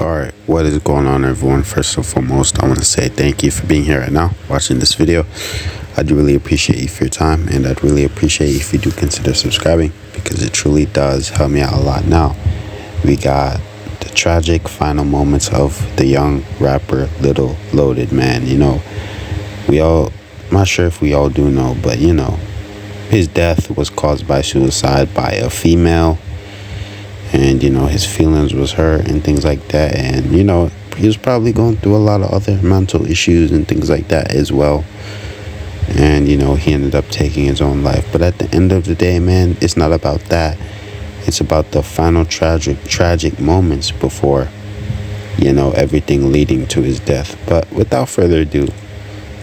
Alright, what is going on, everyone? First and foremost, I want to say thank you for being here right now watching this video. I do really appreciate you for your time, and I'd really appreciate if you do consider subscribing, because it truly does help me out a lot. Now we got the tragic final moments of the young rapper Lil Loaded, man. I'm not sure if we all do know, but his death was caused by suicide by a female, and his feelings was hurt and things like that, and he was probably going through a lot of other mental issues and things like that as well, and he ended up taking his own life. But at the end of the day, man, it's not about that. It's about the final tragic moments before everything leading to his death. But without further ado,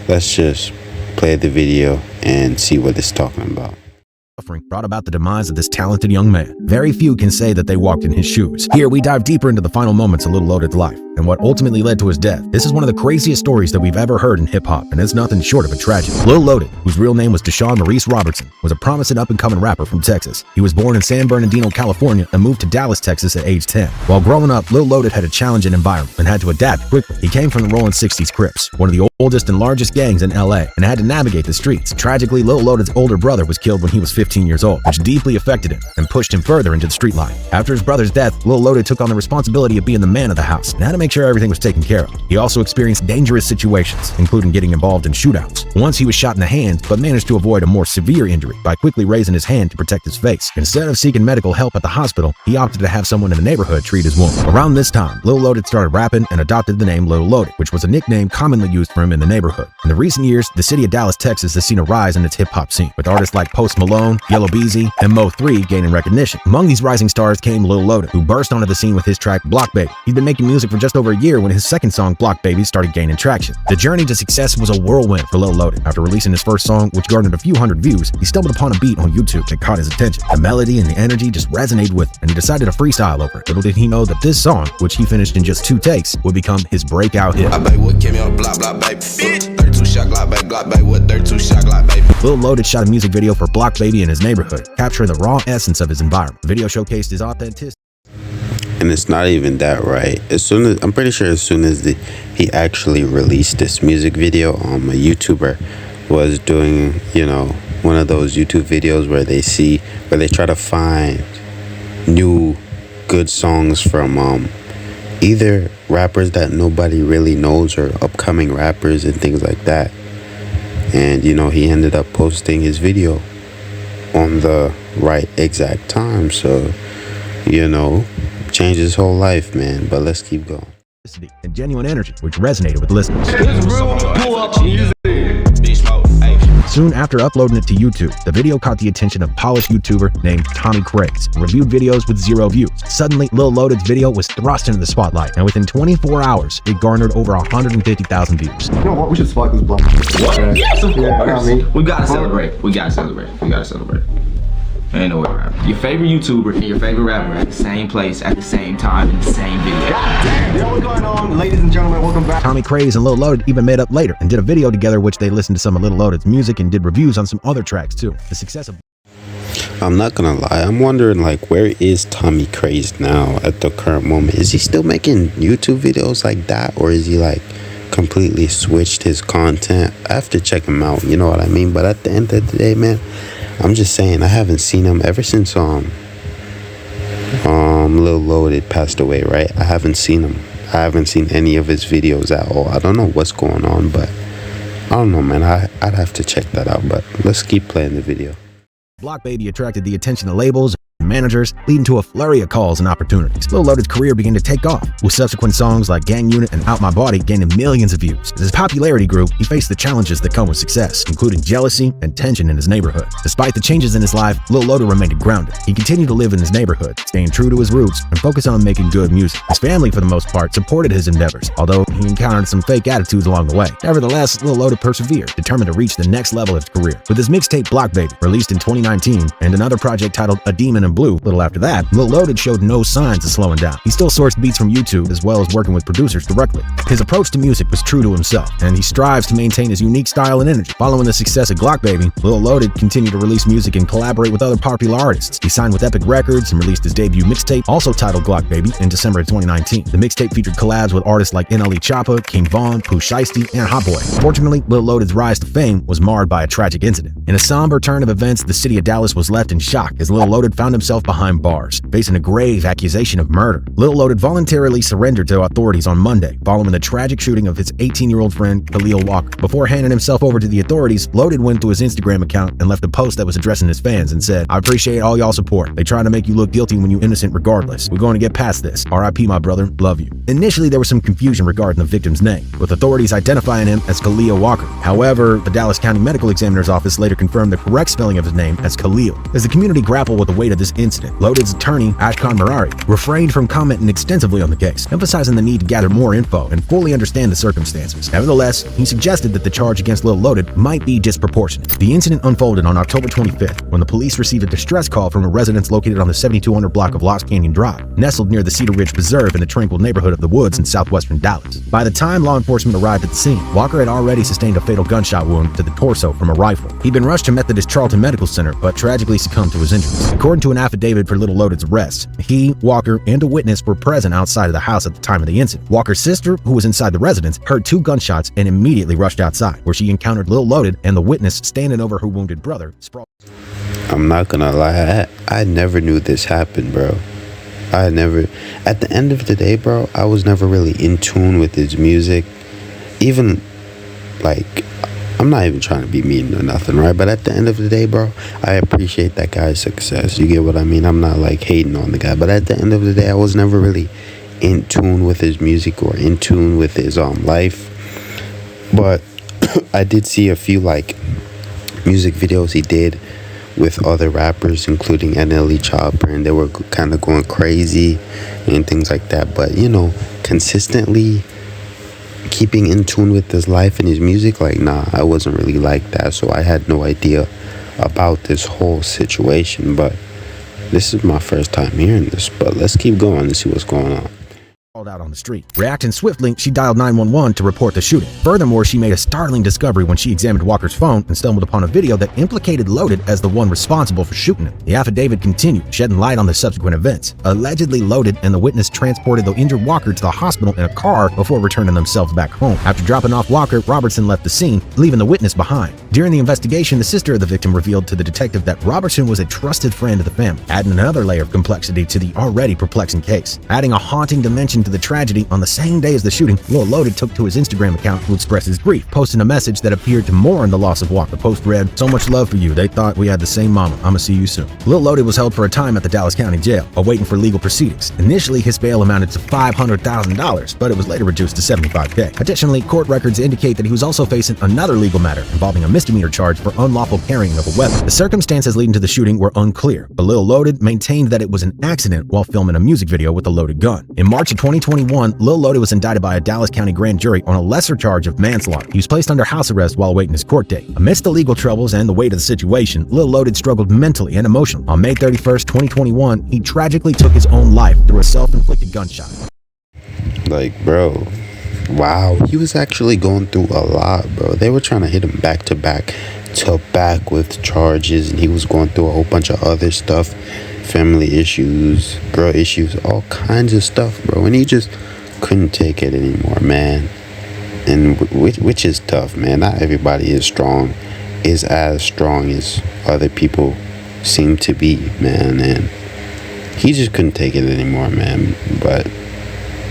let's just play the video and see what it's talking about. Suffering brought about the demise of this talented young man. Very few can say that they walked in his shoes. Here we dive deeper into the final moments of Lil Loaded's life and what ultimately led to his death. This is one of the craziest stories that we've ever heard in hip-hop, and it's nothing short of a tragedy. Lil Loaded, whose real name was Deshaun Maurice Robertson, was a promising up-and-coming rapper from Texas. He was born in San Bernardino, California, and moved to Dallas, Texas at age 10. While growing up, Lil Loaded had a challenging environment and had to adapt quickly. He came from the Rolling 60s Crips, one of the oldest and largest gangs in LA, and had to navigate the streets. Tragically, Lil Loaded's older brother was killed when he was 15 years old, which deeply affected him and pushed him further into the street life. After his brother's death, Lil Loaded took on the responsibility of being the man of the house and had to make sure everything was taken care of. He also experienced dangerous situations, including getting involved in shootouts. Once he was shot in the hand, but managed to avoid a more severe injury by quickly raising his hand to protect his face. Instead of seeking medical help at the hospital, he opted to have someone in the neighborhood treat his wound. Around this time, Lil Loaded started rapping and adopted the name Lil Loaded, which was a nickname commonly used for him in the neighborhood. In the recent years, the city of Dallas, Texas has seen a rise in its hip-hop scene, with artists like Post Malone, Yellow Beezy, and Mo3 gaining recognition. Among these rising stars came Lil Loaded, who burst onto the scene with his track Block Baby. He'd been making music for just over a year when his second song, Block Baby, started gaining traction. The journey to success was a whirlwind for Lil Loaded. After releasing his first song, which garnered a few hundred views, he stumbled upon a beat on YouTube that caught his attention. The melody and the energy just resonated with him, and he decided to freestyle over it. Little did he know that this song, which he finished in just 2 takes, would become his breakout hit. Lil Loaded shot a music video for Block Baby in his neighborhood, capturing the raw essence of his environment. The video showcased his authenticity. And it's not even that, right? I'm pretty sure as soon as he actually released this music video, a YouTuber was doing, one of those YouTube videos where they try to find new good songs from either rappers that nobody really knows or upcoming rappers and things like that. And he ended up posting his video on the right exact time, so changed his whole life, man. But let's keep going. And genuine energy, which resonated with listeners. Soon after uploading it to YouTube, the video caught the attention of a polished YouTuber named Tommy Craze, who reviewed videos with 0 views. Suddenly, Lil Loaded's video was thrust into the spotlight, and within 24 hours, it garnered over 150,000 views. You know what? We should spike this block. What? Yes, of course. We gotta celebrate. Ain't no way around. Your favorite YouTuber and your favorite rapper at the same place at the same time in the same video. God damn! Yo, what's going on, ladies and gentlemen? Welcome back. Tommy Craze and Lil Loaded even met up later and did a video together, which they listened to some of Lil Loaded's music and did reviews on some other tracks too. The success of I'm not gonna lie, I'm wondering where is Tommy Craze now at the current moment? Is he still making YouTube videos like that, or is he completely switched his content? I have to check him out, you know what I mean? But at the end of the day, man, I'm just saying, I haven't seen him ever since Lil Loaded passed away, right? I haven't seen him. I haven't seen any of his videos at all. I don't know what's going on, but I don't know, man. I'd have to check that out, but let's keep playing the video. Block Baby attracted the attention of labels and managers, leading to a flurry of calls and opportunities. Lil Loaded's career began to take off, with subsequent songs like Gang Unit and Out My Body gaining millions of views. As his popularity grew, he faced the challenges that come with success, including jealousy and tension in his neighborhood. Despite the changes in his life, Lil Loaded remained grounded. He continued to live in his neighborhood, staying true to his roots and focused on making good music. His family, for the most part, supported his endeavors, although he encountered some fake attitudes along the way. Nevertheless, Lil Loaded persevered, determined to reach the next level of his career. With his mixtape Block Baby, released in 2019, and another project titled A Demon in Blue. A little after that, Lil Loaded showed no signs of slowing down. He still sourced beats from YouTube as well as working with producers directly. His approach to music was true to himself, and he strives to maintain his unique style and energy. Following the success of Glock Baby, Lil Loaded continued to release music and collaborate with other popular artists. He signed with Epic Records and released his debut mixtape, also titled Glock Baby, in December of 2019. The mixtape featured collabs with artists like NLE Choppa, King Von, Pooh Shiesty, and Hot Boy. Fortunately, Lil Loaded's rise to fame was marred by a tragic incident. In a somber turn of events, the city of Dallas was left in shock as Lil Loaded found himself behind bars, facing a grave accusation of murder. Lil Loaded voluntarily surrendered to authorities on Monday, following the tragic shooting of his 18-year-old friend, Khalil Walker. Before handing himself over to the authorities, Loaded went to his Instagram account and left a post that was addressing his fans and said, "I appreciate all y'all support. They trying to make you look guilty when you innocent regardless. We're going to get past this. RIP, my brother. Love you." Initially, there was some confusion regarding the victim's name, with authorities identifying him as Khalil Walker. However, the Dallas County Medical Examiner's Office later confirmed the correct spelling of his name as Khalil. As the community grappled with the weight of this incident, Loaded's attorney, Ashkan Marari, refrained from commenting extensively on the case, emphasizing the need to gather more info and fully understand the circumstances. Nevertheless, he suggested that the charge against Lil Loaded might be disproportionate. The incident unfolded on October 25th when the police received a distress call from a residence located on the 7200 block of Lost Canyon Drive, nestled near the Cedar Ridge Preserve in the tranquil neighborhood of the Woods in southwestern Dallas. By the time law enforcement arrived at the scene, Walker had already sustained a fatal gunshot wound to the torso from a rifle. He'd been rushed to Methodist Charlton Medical Center, but tragically succumbed to his injuries. According to an affidavit for Lil Loaded's arrest, he, Walker, and a witness were present outside of the house at the time of the incident. Walker's sister, who was inside the residence, heard 2 gunshots and immediately rushed outside, where she encountered Lil Loaded and the witness standing over her wounded brother, sprawled. I'm not gonna lie, I never knew this happened, bro. At the end of the day, bro, I was never really in tune with his music. Even, like, I'm not even trying to be mean or nothing, right? But at the end of the day, bro, I appreciate that guy's success. You get what I mean? I'm not, like, hating on the guy. But at the end of the day, I was never really in tune with his music or in tune with his life. But I did see a few, like, music videos he did with other rappers, including NLE Choppa, and they were kind of going crazy and things like that. But, you know, consistently keeping in tune with his life and his music, like, nah, I wasn't really like that. So I had no idea about this whole situation. But this is my first time hearing this. But let's keep going and see what's going on. Out on the street. Reacting swiftly, she dialed 911 to report the shooting. Furthermore, she made a startling discovery when she examined Walker's phone and stumbled upon a video that implicated Loaded as the one responsible for shooting him. The affidavit continued, shedding light on the subsequent events. Allegedly, Loaded and the witness transported the injured Walker to the hospital in a car before returning themselves back home. After dropping off Walker, Robertson left the scene, leaving the witness behind. During the investigation, the sister of the victim revealed to the detective that Robertson was a trusted friend of the family, adding another layer of complexity to the already perplexing case. Adding a haunting dimension to the tragedy, on the same day as the shooting, Lil Loaded took to his Instagram account to express his grief, posting a message that appeared to mourn the loss of Walker. The post read, "So much love for you. They thought we had the same mama. I'ma see you soon." Lil Loaded was held for a time at the Dallas County Jail, awaiting for legal proceedings. Initially, his bail amounted to $500,000, but it was later reduced to $75K. Additionally, court records indicate that he was also facing another legal matter involving a misdemeanor charge for unlawful carrying of a weapon. The circumstances leading to the shooting were unclear, but Lil Loaded maintained that it was an accident while filming a music video with a loaded gun. In March of 2021, Lil Loaded was indicted by a Dallas County grand jury on a lesser charge of manslaughter. He was placed under house arrest while awaiting his court date. Amidst the legal troubles and the weight of the situation, Lil Loaded struggled mentally and emotionally. On May 31st, 2021, he tragically took his own life through a self-inflicted gunshot. Like, bro, wow, he was actually going through a lot, bro. They were trying to hit him back to back with charges, and he was going through a whole bunch of other stuff, family issues, girl issues, all kinds of stuff, bro. And he just couldn't take it anymore, man. And which is tough, man. Not everybody is as strong as other people seem to be, man. And he just couldn't take it anymore, man. But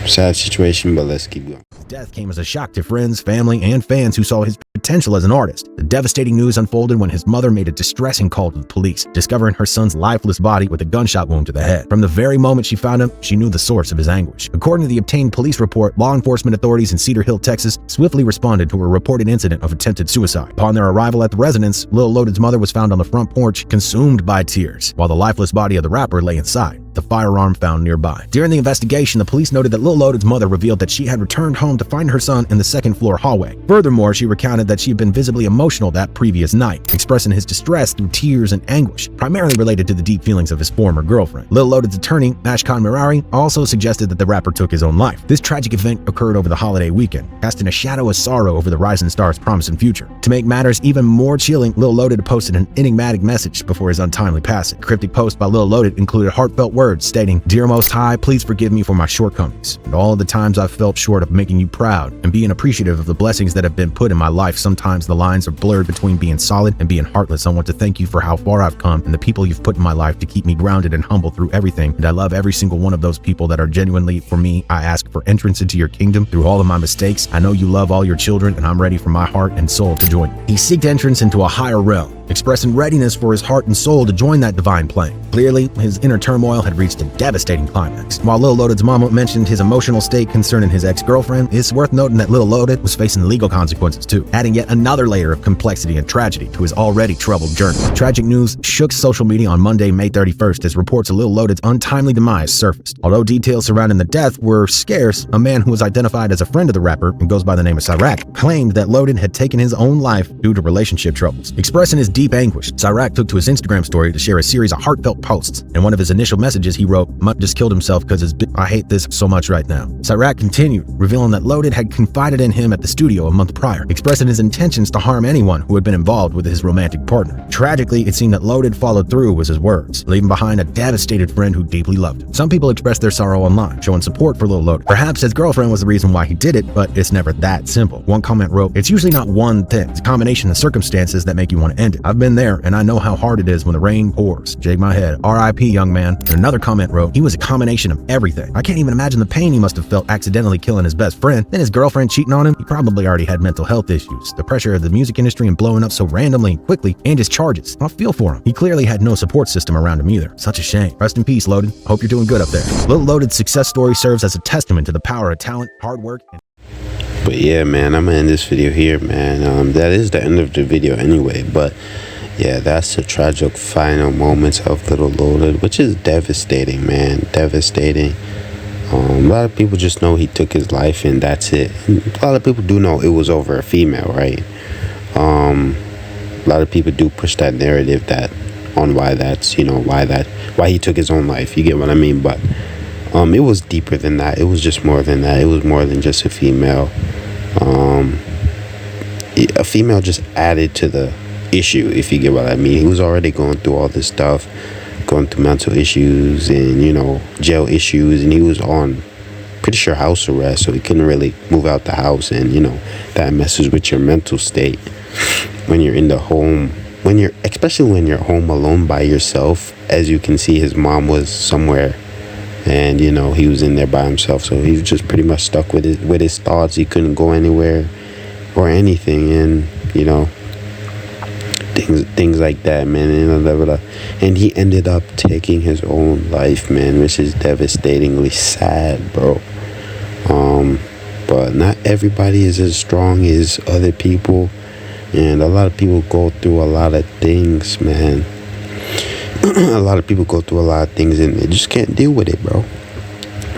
sad situation, but let's keep going. Death came as a shock to friends, family, and fans who saw his potential as an artist. The devastating news unfolded when his mother made a distressing call to the police, discovering her son's lifeless body with a gunshot wound to the head. From the very moment she found him, she knew the source of his anguish. According to the obtained police report, law enforcement authorities in Cedar Hill, Texas, swiftly responded to a reported incident of attempted suicide. Upon their arrival at the residence, Lil Loaded's mother was found on the front porch, consumed by tears, while the lifeless body of the rapper lay inside. the firearm found nearby. During the investigation, the police noted that Lil Loaded's mother revealed that she had returned home to find her son in the second-floor hallway. Furthermore, she recounted that she had been visibly emotional that previous night, expressing his distress through tears and anguish, primarily related to the deep feelings of his former girlfriend. Lil Loaded's attorney, Ashkan Mirari, also suggested that the rapper took his own life. This tragic event occurred over the holiday weekend, casting a shadow of sorrow over the rising star's promising future. To make matters even more chilling, Lil Loaded posted an enigmatic message before his untimely passing. The cryptic post by Lil Loaded included heartfelt words stating, "Dear Most High, please forgive me for my shortcomings and all of the times I've felt short of making you proud and being appreciative of the blessings that have been put in my life. Sometimes the lines are blurred between being solid and being heartless. I want to thank you for how far I've come and the people you've put in my life to keep me grounded and humble through everything. And I love every single one of those people that are genuinely for me. I ask for entrance into your kingdom through all of my mistakes. I know you love all your children and I'm ready for my heart and soul to join you." He seeked entrance into a higher realm, expressing readiness for his heart and soul to join that divine plane. Clearly, his inner turmoil had reached a devastating climax. While Lil Loaded's mama mentioned his emotional state concerning his ex-girlfriend, it's worth noting that Lil Loaded was facing legal consequences too, adding yet another layer of complexity and tragedy to his already troubled journey. Tragic news shook social media on Monday, May 31st, as reports of Lil Loaded's untimely demise surfaced. Although details surrounding the death were scarce, a man who was identified as a friend of the rapper and goes by the name of Cyrac claimed that Loaded had taken his own life due to relationship troubles. Expressing his deep anguish, Cyrac took to his Instagram story to share a series of heartfelt posts. In one of his initial messages, he wrote, "Mutt just killed himself because I hate this so much right now." Cyrac continued, revealing that Loaded had confided in him at the studio a month prior, expressing his intentions to harm anyone who had been involved with his romantic partner. Tragically, it seemed that Loaded followed through with his words, leaving behind a devastated friend who deeply loved him. Some people expressed their sorrow online, showing support for Lil Loaded. Perhaps his girlfriend was the reason why he did it, but it's never that simple. One comment wrote, "It's usually not one thing. It's a combination of circumstances that make you want to end it. I've been there, and I know how hard it is when the rain pours. Shake my head. R.I.P. young man." And another comment wrote, "He was a combination of everything. I can't even imagine the pain he must have felt accidentally killing his best friend. Then his girlfriend cheating on him. He probably already had mental health issues. The pressure of the music industry and blowing up so randomly and quickly, and his charges. I feel for him. He clearly had no support system around him either. Such a shame. Rest in peace, Loaded. Hope you're doing good up there." Lil Loaded's success story serves as a testament to the power of talent, hard work, and But yeah, man, I'm gonna end this video here, man. That is the end of the video anyway, but yeah, that's the tragic final moments of Lil Loaded, which is devastating, man. Devastating. A lot of people just know he took his life and that's it. And a lot of people do know it was over a female, right? A lot of people do push that narrative that on why that's, why he took his own life. You get what I mean? But it was deeper than that. It was just more than that. It was more than just a female. A female just added to the issue, if you get what I mean. He was already going through all this stuff, going through mental issues and jail issues, and he was on pretty sure house arrest, so he couldn't really move out the house, and that messes with your mental state when you're in the home, especially when you're home alone by yourself. As you can see, his mom was somewhere and he was in there by himself, so he was just pretty much stuck with his thoughts. He couldn't go anywhere or anything, and things like that, man. And he ended up taking his own life, man, which is devastatingly sad, bro. But not everybody is as strong as other people, and a lot of people go through a lot of things, man. A lot of people go through a lot of things and they just can't deal with it, bro.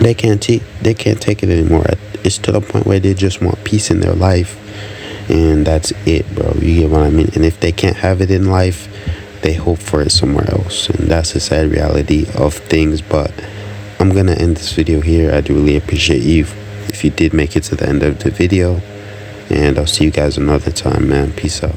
They can't take it anymore. It's to the point where they just want peace in their life, and that's it, bro. You get what I mean? And if they can't have it in life, they hope for it somewhere else, and that's the sad reality of things. But I'm gonna end this video here. I do really appreciate you if you did make it to the end of the video, and I'll see you guys another time, man. Peace out.